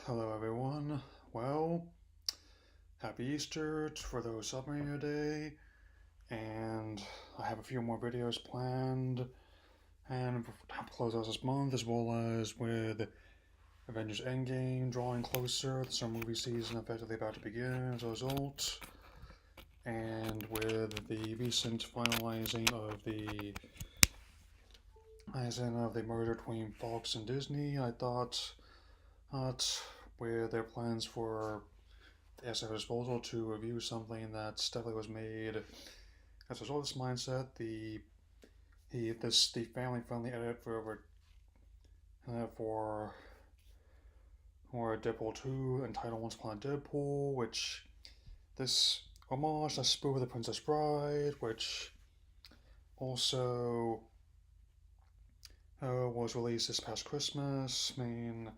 Hello, everyone. Well, happy Easter for those celebrating your day, and I have a few more videos planned and to close out this month, as well as with Avengers Endgame drawing closer, the summer movie season effectively about to begin as a result, and with the recent finalizing of the merger between Fox and Disney. I thought that with their plans for as a disposal to review something that definitely was made as a result of this mindset. The family friendly edit for Deadpool 2 entitled Once Upon a Deadpool, which this homage a spoof of the Princess Bride, which also was released this past Christmas. I mean,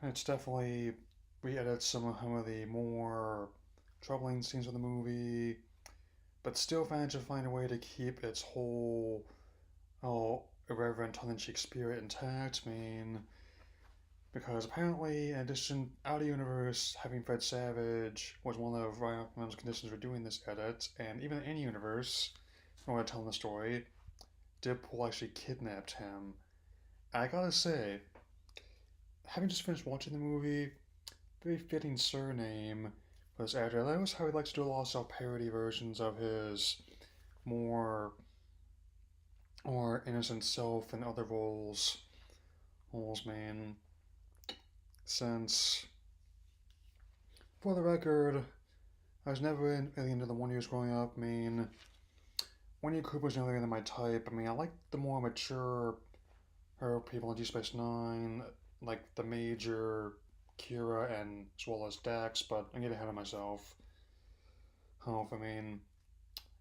it's definitely re-edits some of the more troubling scenes of the movie, but still managed to find a way to keep its whole irreverent tongue-in-cheek spirit intact. I mean, because apparently, in addition, out of universe, having Fred Savage was one of Reynolds' conditions for doing this edit, and even in universe, in order to tell the story, Deadpool actually kidnapped him. I gotta say, having just finished watching the movie, very fitting surname for this actor. I notice how he likes to do a lot of self-parody versions of his more or innocent self in other roles, man. Since, for the record, I was never really into the Wonder Years growing up. I mean, Winnie Cooper was never really my type. I mean, I like the more mature people in Deep Space Nine, like the Major, Kira, and as well as Dax, but I'm getting ahead of myself. I mean,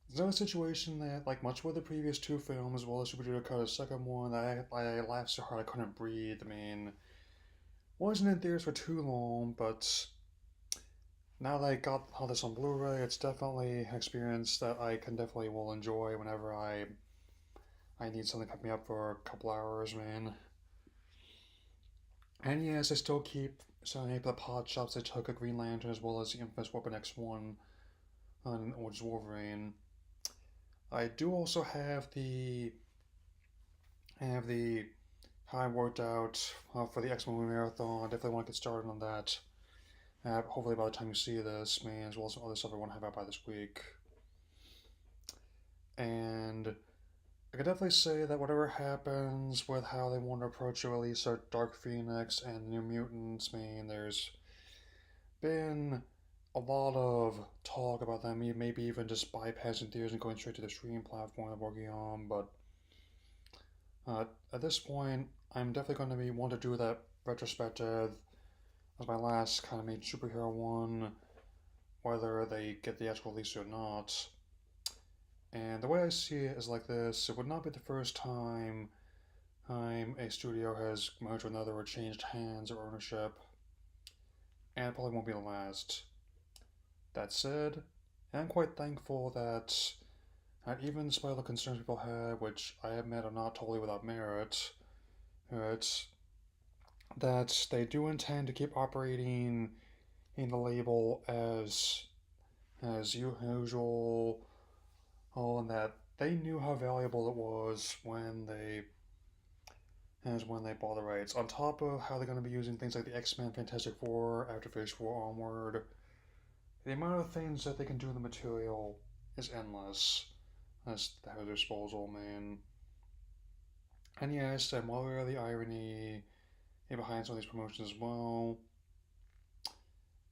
there's no situation that, like much with the previous two films, as well as Super Duper Cut, the second one, I laughed so hard I couldn't breathe. I mean, wasn't in theaters for too long, but now that I got all this on Blu-ray, it's definitely an experience that I can definitely will enjoy whenever I need something to pick me up for a couple hours, man. And yes, I still keep selling the pot shops I took a Green Lantern as well as the infamous Weapon X1 on which Wolverine. I do also have the how I worked out for the X-Men marathon. I definitely want to get started on that. Hopefully by the time you see this, man, as well as some other stuff I want to have out by this week. And I could definitely say that whatever happens with how they want to approach the release of Dark Phoenix and New Mutants, I mean, there's been a lot of talk about them, maybe even just bypassing theaters and going straight to the streaming platform they're working on. But at this point, I'm definitely going to want to do that retrospective as my last kind of made superhero one, whether they get the actual release or not. And the way I see it is like this: it would not be the first time a studio has merged with another or changed hands or ownership, and it probably won't be the last. That said, I'm quite thankful that even despite the concerns people had, which I admit are not totally without merit, it's that they do intend to keep operating in the label as usual. And that they knew how valuable it was when they bought the rights. On top of how they're going to be using things like the X-Men, Fantastic Four, after Phase 4 onward, the amount of things that they can do in the material is endless. That's at their disposal, man. And yes, I'm well aware of the irony behind some of these promotions as well.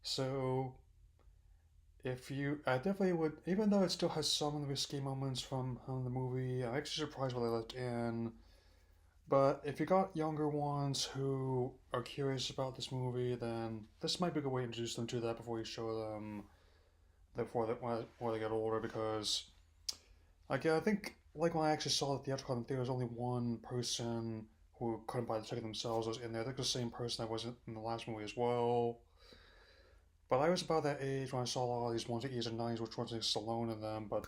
So, I definitely would, even though it still has some of the risky moments from the movie, I'm actually surprised what they left in. But if you got younger ones who are curious about this movie, then this might be a good way to introduce them to that before you show them before they get older. Because like I think like when I actually saw the theatrical in the theater, there was only one person who couldn't buy the ticket themselves was in there. I think the same person that was in the last movie as well. But I was about that age when I saw all these ones, the 80s and 90s, which ones like Stallone in them. But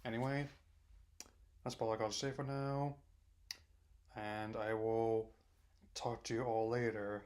anyway, that's all I got to say for now. And I will talk to you all later.